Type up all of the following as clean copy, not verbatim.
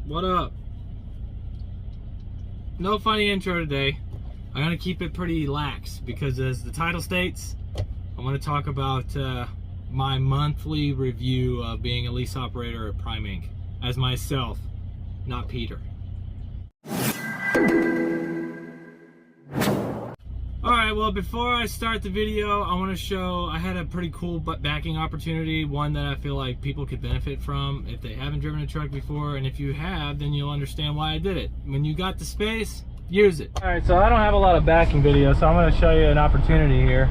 What up? No funny intro today. I'm gonna keep it pretty lax because, as the title states, I want to talk about my monthly review of being a lease operator at Prime Inc. as myself, not Peter. Alright, well, before I start the video, I want to show I had a pretty cool backing opportunity, one that I feel like people could benefit from if they haven't driven a truck before, and if you have, then you'll understand why I did it. When you got the space, use it. Alright, so I don't have a lot of backing video, so I'm going to show you an opportunity here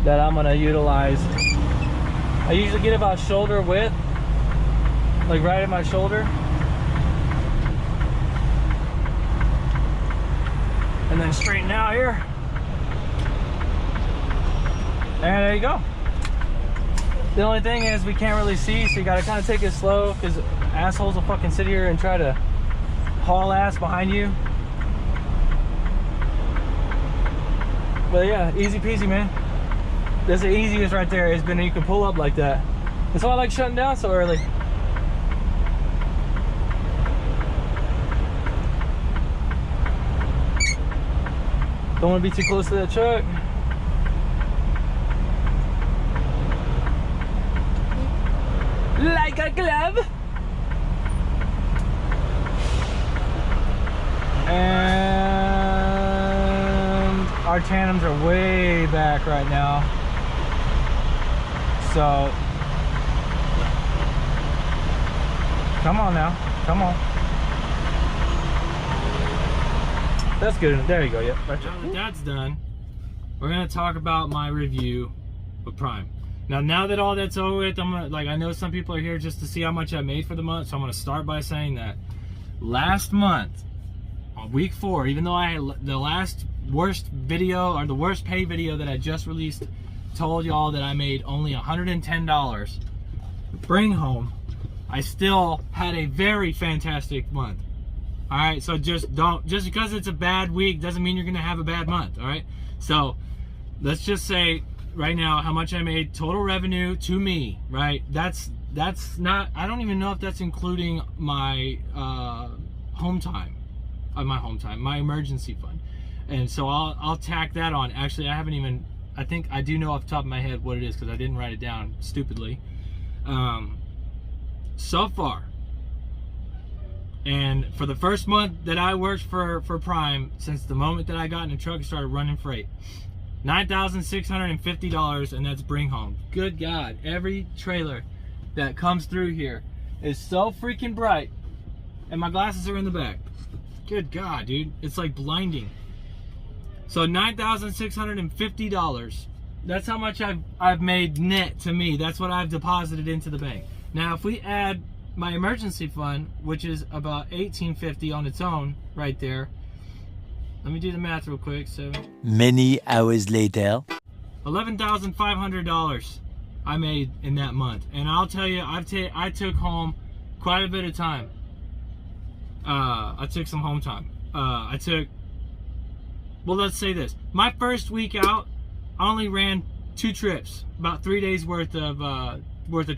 that I'm going to utilize. I usually get about shoulder width, like right at my shoulder. And then straighten out here. And there you go. The only thing is we can't really see, so you gotta kind of take it slow because assholes will fucking sit here and try to haul ass behind you. But yeah, easy peasy, man. That's the easiest right there, is when you can pull up like that. That's why I like shutting down so early. Don't want to be too close to that truck. Like a glove. And our tandems are way back right now. So, come on now, come on. That's good. There you go. Yep. Right. Now that that's done, we're gonna talk about my review of Prime. Now that all that's over with, I'm gonna, like, I know some people are here just to see how much I made for the month, so I'm gonna start by saying that last month, on week 4, even though I had the last worst video, or the worst pay video that I just released, told y'all that I made only $110 bring home, I still had a very fantastic month. All right, so just because it's a bad week doesn't mean you're gonna have a bad month. All right, so let's just say right now how much I made total revenue to me. Right, that's not, I don't even know if that's including my home time, my emergency fund, and so I'll tack that on. Actually, I think I do know off the top of my head what it is because I didn't write it down stupidly. So far. And for the first month that I worked for Prime, since the moment that I got in the truck and started running freight, $9,650, and that's bring home. Good God, every trailer that comes through here is so freaking bright, and my glasses are in the back. Good God, dude, it's like blinding. So $9,650. That's how much I've made net to me. That's what I've deposited into the bank. Now, if we add my emergency fund, which is about $1,850 on its own, right there. Let me do the math real quick. So many hours later, $11,500 I made in that month, and I'll tell you, I took home quite a bit of time. I took some home time. Well, let's say this: my first week out, I only ran 2 trips, about 3 days worth of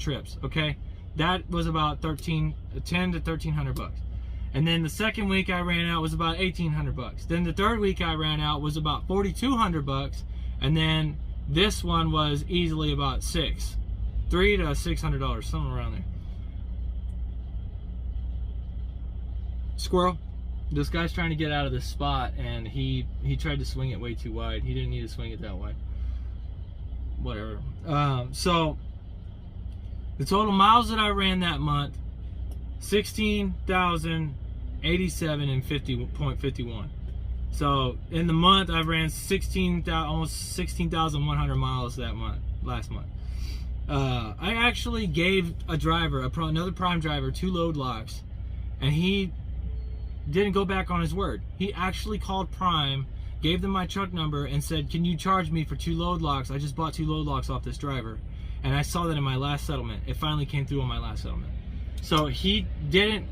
trips. Okay. That was about $1,010 to $1,300, and then the second week I ran out was about $1,800. Then the third week I ran out was about $4,200, and then this one was easily about $300 to $600, somewhere around there. Squirrel, this guy's trying to get out of this spot, and he tried to swing it way too wide. He didn't need to swing it that wide. Whatever. So the total miles that I ran that month, 16,087.51. So in the month I ran almost 16,100 miles that month, last month. I actually gave a driver, another Prime driver, 2 load locks, and he didn't go back on his word. He actually called Prime, gave them my truck number, and said, "Can you charge me for 2 load locks? I just bought 2 load locks off this driver." And I saw that in my last settlement. It finally came through on my last settlement. So he didn't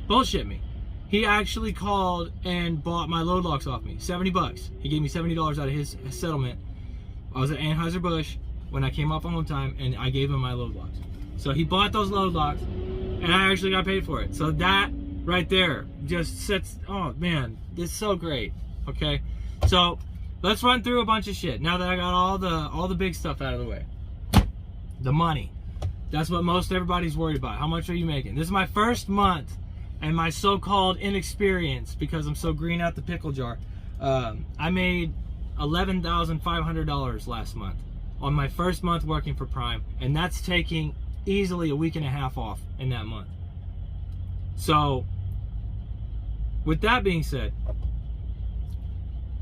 bullshit me. He actually called and bought my load locks off me. $70. He gave me $70 out of his settlement. I was at Anheuser-Busch when I came off on home time, and I gave him my load locks. So he bought those load locks, and I actually got paid for it. So that right there just sets, oh man, it's so great. Okay, so let's run through a bunch of shit now that I got all the big stuff out of the way. The money, that's what most everybody's worried about. How much are you making? This is my first month and my so-called inexperience, because I'm so green out the pickle jar. I made $11,500 last month on my first month working for Prime, and that's taking easily a week and a half off in that month. So with that being said,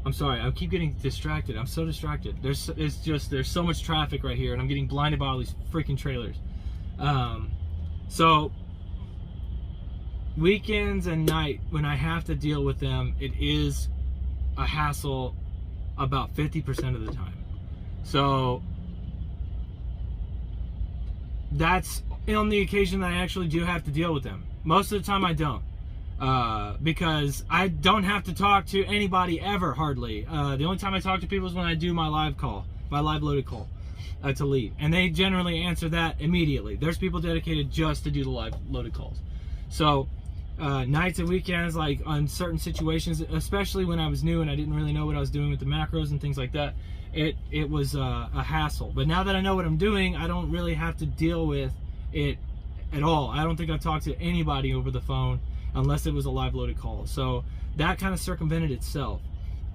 I'm sorry, I keep getting distracted. I'm so distracted. There's so much traffic right here, and I'm getting blinded by all these freaking trailers. So weekends and night, when I have to deal with them, it is a hassle about 50% of the time. So that's on the occasion that I actually do have to deal with them. Most of the time I don't, because I don't have to talk to anybody ever, hardly. The only time I talk to people is when I do my live call, my live loaded call to lead, and they generally answer that immediately. There's people dedicated just to do the live loaded calls. So nights and weekends, like on certain situations, especially when I was new and I didn't really know what I was doing with the macros and things like that, it was a hassle. But now that I know what I'm doing, I don't really have to deal with it at all. I don't think I've talked to anybody over the phone unless it was a live loaded call. So that kind of circumvented itself.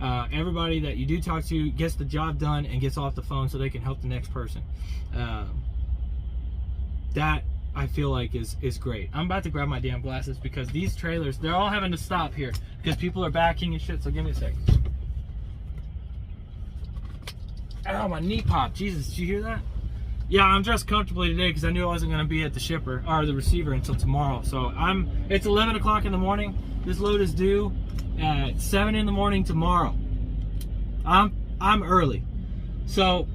Everybody that you do talk to gets the job done and gets off the phone so they can help the next person. That I feel like is great. I'm about to grab my damn glasses because these trailers, they're all having to stop here because people are backing and shit. So give me a second. Ow, my knee popped. Jesus, did you hear that? Yeah, I'm dressed comfortably today because I knew I wasn't going to be at the shipper or the receiver until tomorrow. So it's 11 o'clock in the morning. This load is due at 7 in the morning tomorrow. I'm early. So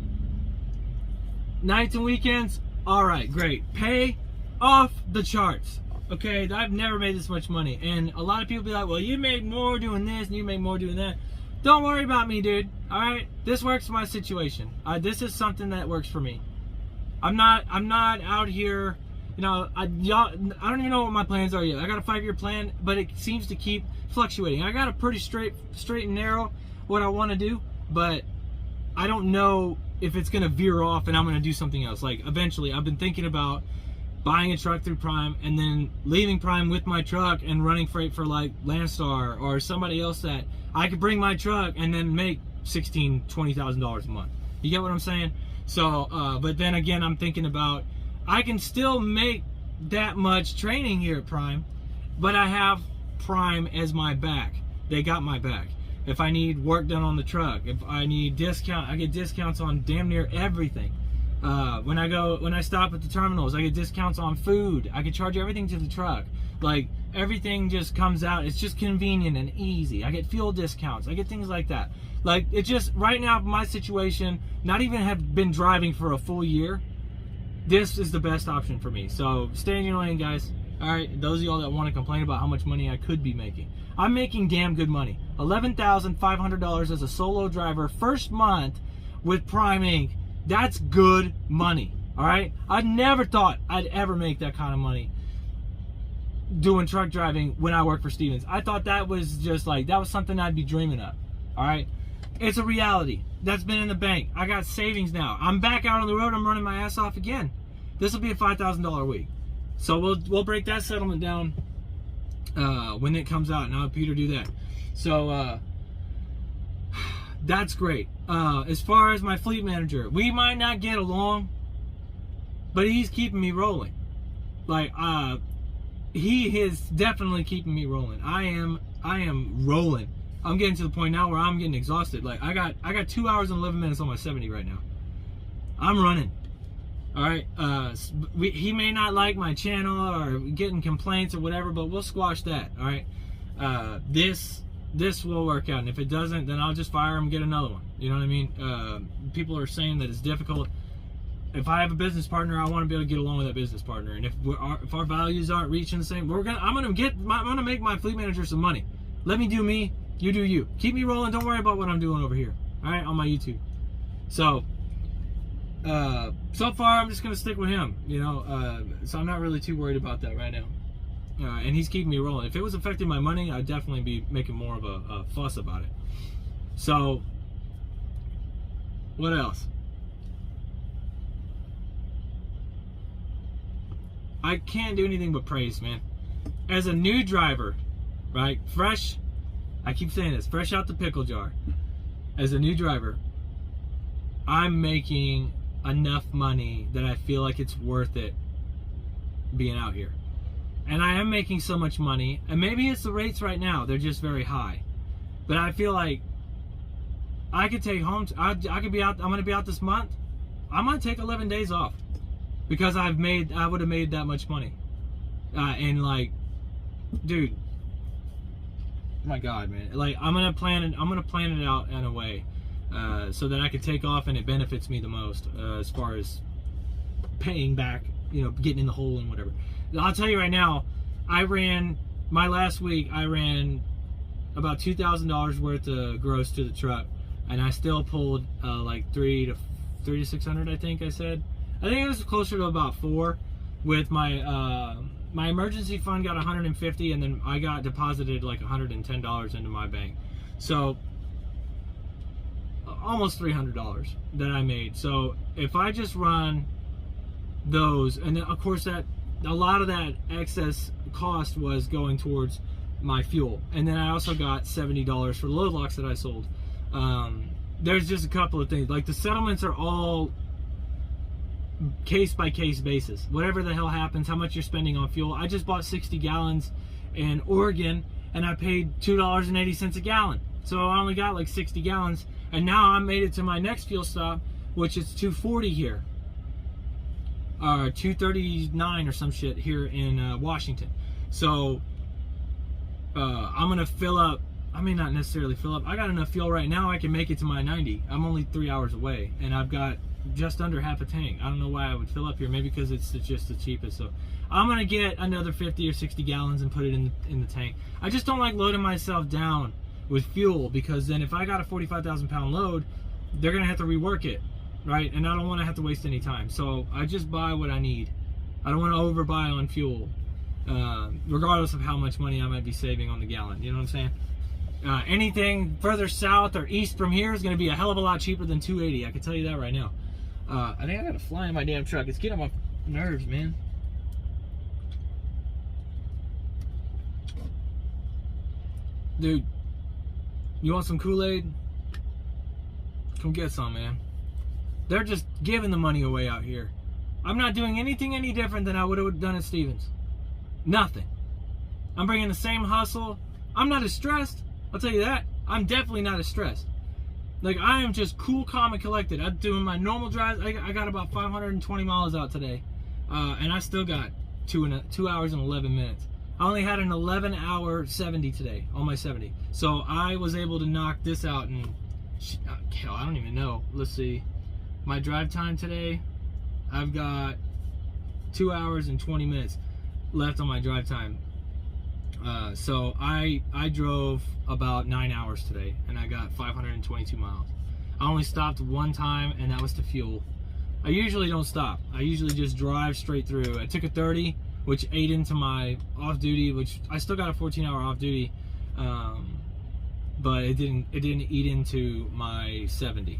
nights and weekends, all right, great. Pay off the charts. Okay, I've never made this much money, and a lot of people be like, well, you make more doing this and you make more doing that. Don't worry about me, dude. All right, this works for my situation. This is something that works for me. I'm not out here, you know, I don't even know what my plans are yet. I got a 5-year plan, but it seems to keep fluctuating. I got a pretty straight and narrow what I want to do, but I don't know if it's going to veer off and I'm going to do something else. Like eventually, I've been thinking about buying a truck through Prime and then leaving Prime with my truck and running freight for like Landstar or somebody else that I could bring my truck and then make $16,000, $20,000 a month. You get what I'm saying? So, but then again, I'm thinking about, I can still make that much training here at Prime, but I have Prime as my back. They got my back. If I need work done on the truck, if I need discount, I get discounts on damn near everything. When I stop at the terminals, I get discounts on food. I can charge everything to the truck. Like, everything just comes out. It's just convenient and easy. I get fuel discounts. I get things like that. Like, it just, right now, my situation, not even have been driving for a full year, this is the best option for me. So, stay in your lane, guys. All right, those of y'all that want to complain about how much money I could be making. I'm making damn good money. $11,500 as a solo driver, first month with Prime Inc. That's good money, all right? I never thought I'd ever make that kind of money doing truck driving when I worked for Stevens. I thought that was just like, that was something I'd be dreaming of, all right? It's a reality. That's been in the bank. I got savings now. I'm back out on the road. I'm running my ass off again. This will be a $5,000 week. So we'll break that settlement down when it comes out, and I'll have Peter do that. So that's great. As far as my fleet manager, we might not get along, but he's keeping me rolling. Like he is definitely keeping me rolling. I am rolling. I'm getting to the point now where I'm getting exhausted. Like I got 2 hours and 11 minutes on my 70 right now. I'm running. All right. He may not like my channel or getting complaints or whatever, but we'll squash that. All right. This will work out, and if it doesn't, then I'll just fire him and get another one. You know what I mean? People are saying that it's difficult. If I have a business partner, I want to be able to get along with that business partner, and if our values aren't reaching the same, I'm gonna make my fleet manager some money. Let me do me, you do you. Keep me rolling. Don't worry about what I'm doing over here. All right, on my YouTube. So so far I'm just gonna stick with him, you know. So I'm not really too worried about that right now. And he's keeping me rolling. If it was affecting my money, I'd definitely be making more of a fuss about it. So, what else? I can't do anything but praise, man. As a new driver, right? Fresh, I keep saying this, fresh out the pickle jar. As a new driver, I'm making enough money that I feel like it's worth it being out here. And I am making so much money, and maybe it's the rates right now, they're just very high. But I feel like I could take home, I could be out, I'm gonna be out this month. I'm gonna take 11 days off because I would have made that much money. And like, dude, my God, man, like I'm gonna plan it out in a way so that I can take off and it benefits me the most as far as paying back, you know, getting in the hole and whatever. I'll tell you right now, my last week I ran about $2,000 worth of gross to the truck, and I still pulled like 300 to 600, I think I said. I think it was closer to about 4 with my my emergency fund got 150, and then I got deposited like $110 into my bank. So almost $300 that I made. So if I just run those, and then of course that a lot of that excess cost was going towards my fuel, and then I also got $70 for load locks that I sold. There's just a couple of things, like the settlements are all case by case basis. Whatever the hell happens, how much you're spending on fuel. I just bought 60 gallons in Oregon and I paid $2.80 a gallon, so I only got like 60 gallons, and now I made it to my next fuel stop, which is $2.40 here. 239 or some shit here in Washington. So I'm gonna fill up. I may not necessarily fill up. I got enough fuel right now I can make it to my 90. I'm only 3 hours away and I've got just under half a tank. I don't know why I would fill up here, maybe because it's just the cheapest. So I'm gonna get another 50 or 60 gallons and put it in the tank. I just don't like loading myself down with fuel, because then if I got a 45,000 pound load, they're gonna have to rework it, right? And I don't want to have to waste any time. So I just buy what I need. I don't want to overbuy on fuel, regardless of how much money I might be saving on the gallon. You know what I'm saying? Anything further south or east from here is going to be a hell of a lot cheaper than $2.80. I can tell you that right now. I think I got to fly in my damn truck. It's getting on my nerves, man. Dude, you want some Kool-Aid? Come get some, man. They're just giving the money away out here. I'm not doing anything any different than I would have done at Stevens. Nothing. I'm bringing the same hustle. I'm not as stressed. I'll tell you that. I'm definitely not as stressed. Like, I am just cool, calm, and collected. I'm doing my normal drives. I got about 520 miles out today. And I still got 2 hours and 11 minutes. I only had an 11-hour 70 today, on my 70. So I was able to knock this out in, hell, I don't even know. Let's see. My drive time today, I've got 2 hours and 20 minutes left on my drive time. So I drove about 9 hours today, and I got 522 miles. I only stopped one time, and that was to fuel. I usually don't stop. I usually just drive straight through. I took a 30, which ate into my off-duty, which I still got a 14-hour off-duty, but it didn't eat into my 70.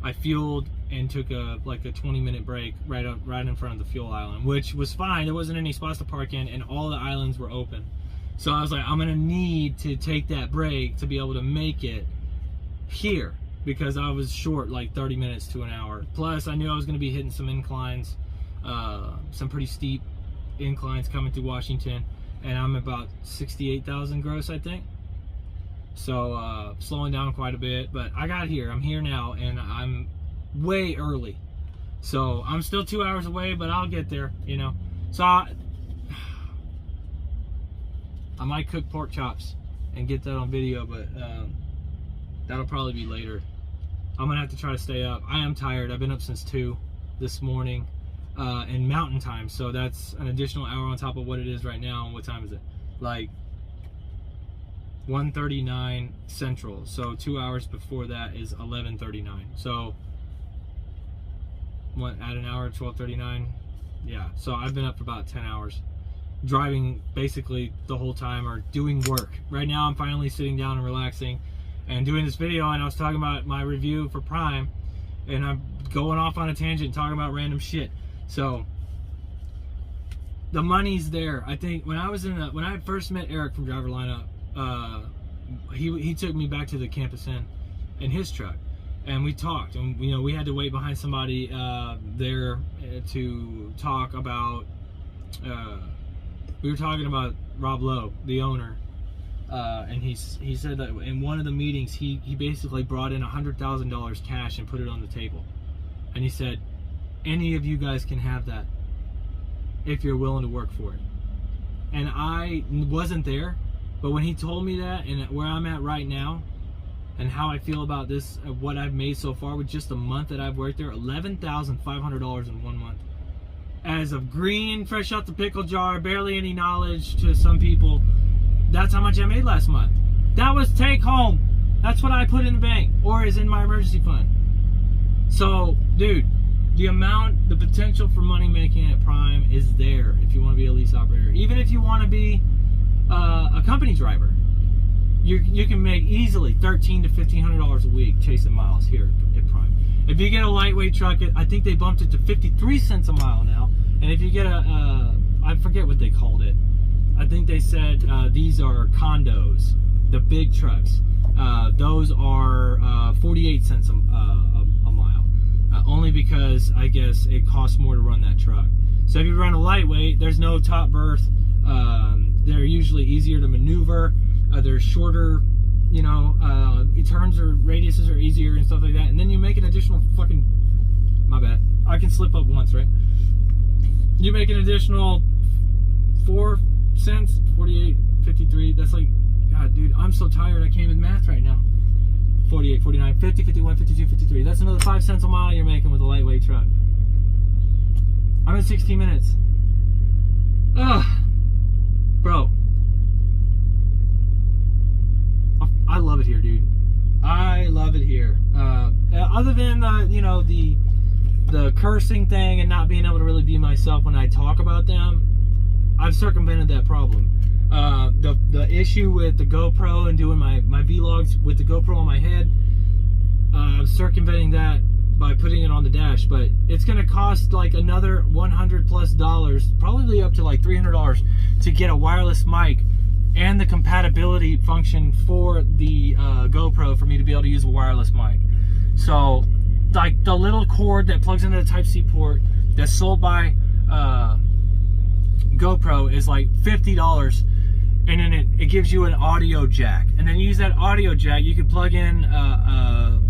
I fueled and took a 20-minute break right in front of the fuel island, which was fine. There wasn't any spots to park in, and all the islands were open. So I was like, I'm gonna need to take that break to be able to make it here, because I was short like 30 minutes to an hour. Plus, I knew I was gonna be hitting some inclines, some pretty steep inclines coming through Washington, and I'm about 68,000 gross, I think. So slowing down quite a bit, but I got here. I'm here now, and I'm way early. So I'm still 2 hours away, but I'll get there, you know. So I might cook pork chops and get that on video, but that'll probably be later. I'm gonna have to try to stay up. I am tired. I've been up since 2 this morning in mountain time, so that's an additional hour on top of what it is right now. And what time is it? Like 1:39 Central. So 2 hours before that is 11:39. So at an hour, 12:39. Yeah, so I've been up for about 10 hours. Driving basically the whole time or doing work. Right now I'm finally sitting down and relaxing and doing this video, and I was talking about my review for Prime, and I'm going off on a tangent talking about random shit. So the money's there. I think when I first met Eric from Driver Lineup, he took me back to the Campus Inn in his truck, and we talked, and we had to wait behind somebody there to talk about we were talking about Rob Lowe, the owner, and he said that in one of the meetings he basically brought in $100,000 cash and put it on the table, and he said, any of you guys can have that if you're willing to work for it. And I wasn't there, but when he told me that, and where I'm at right now and how I feel about this, what I've made so far with just a month that I've worked there, $11,500 in 1 month. As of green, fresh out the pickle jar, barely any knowledge to some people, that's how much I made last month. That was take home. That's what I put in the bank, or is in my emergency fund. So, dude, the potential for money making at Prime is there if you want to be a lease operator. Even if you want to be a company driver, you can make easily $1,300 to $1,500 a week chasing miles here at Prime. If you get a lightweight truck, I think they bumped it to 53 cents a mile now. And if you get I forget what they called it. I think they said these are condos, the big trucks. Those are 48 cents a mile. Only because I guess it costs more to run that truck. So if you run a lightweight, there's no top berth. They're usually easier to maneuver. They're shorter, turns or radiuses are easier and stuff like that. And then you make an additional my bad. I can slip up once, right? You make an additional 4 cents, 48, 53. That's like, God, dude, I'm so tired. I can't even math right now. 48, 49, 50, 51, 52, 53. That's another 5 cents a mile you're making with a lightweight truck. I'm in 16 minutes. Ugh. Bro. I love it here, dude. I love it here. Other than, the cursing thing and not being able to really be myself when I talk about them, I've circumvented that problem. The issue with the GoPro and doing my vlogs with the GoPro on my head, I'm circumventing that by putting it on the dash, but it's gonna cost like another $100+, probably up to like $300 to get a wireless mic and the compatibility function for the GoPro for me to be able to use a wireless mic. So like the little cord that plugs into the Type-C port that's sold by GoPro is like $50, and then it gives you an audio jack, and then you use that audio jack, you can plug in a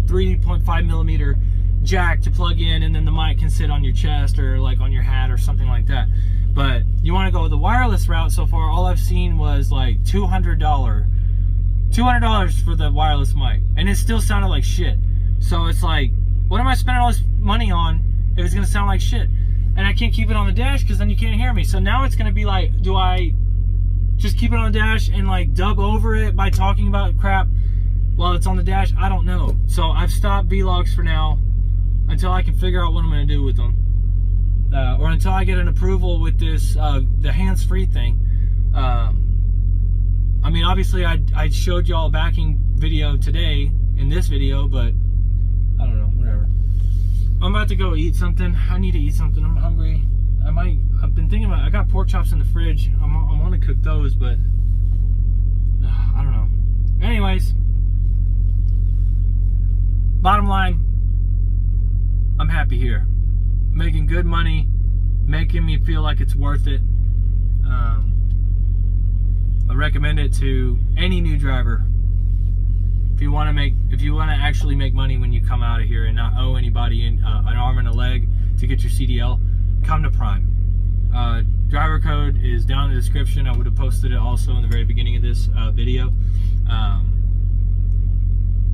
3.5 millimeter jack to plug in, and then the mic can sit on your chest or like on your hat or something like that. But you want to go the wireless route, so far all I've seen was like $200 for the wireless mic, and it still sounded like shit. So it's like, what am I spending all this money on if it's gonna sound like shit? And I can't keep it on the dash because then you can't hear me. So now it's gonna be like, do I just keep it on the dash and like dub over it by talking about crap while it's on the dash? I don't know. So I've stopped vlogs for now until I can figure out what I'm gonna do with them. Or until I get an approval with this, the hands-free thing. I mean, obviously I showed y'all a backing video today in this video, but I don't know, whatever. I'm about to go eat something. I need to eat something. I'm hungry. I've been thinking about, I got pork chops in the fridge. I want to cook those, but I don't know. Anyways, bottom line, I'm happy here. Making good money, making me feel like it's worth it. I recommend it to any new driver. If you want to actually make money when you come out of here and not owe anybody an arm and a leg to get your CDL, come to Prime. Driver code is down in the description. I would have posted it also in the very beginning of this video.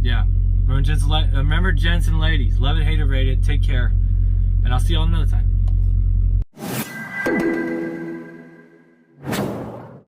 Yeah, remember gents and ladies, love it, hate it, rate it, take care, and I'll see y'all another time.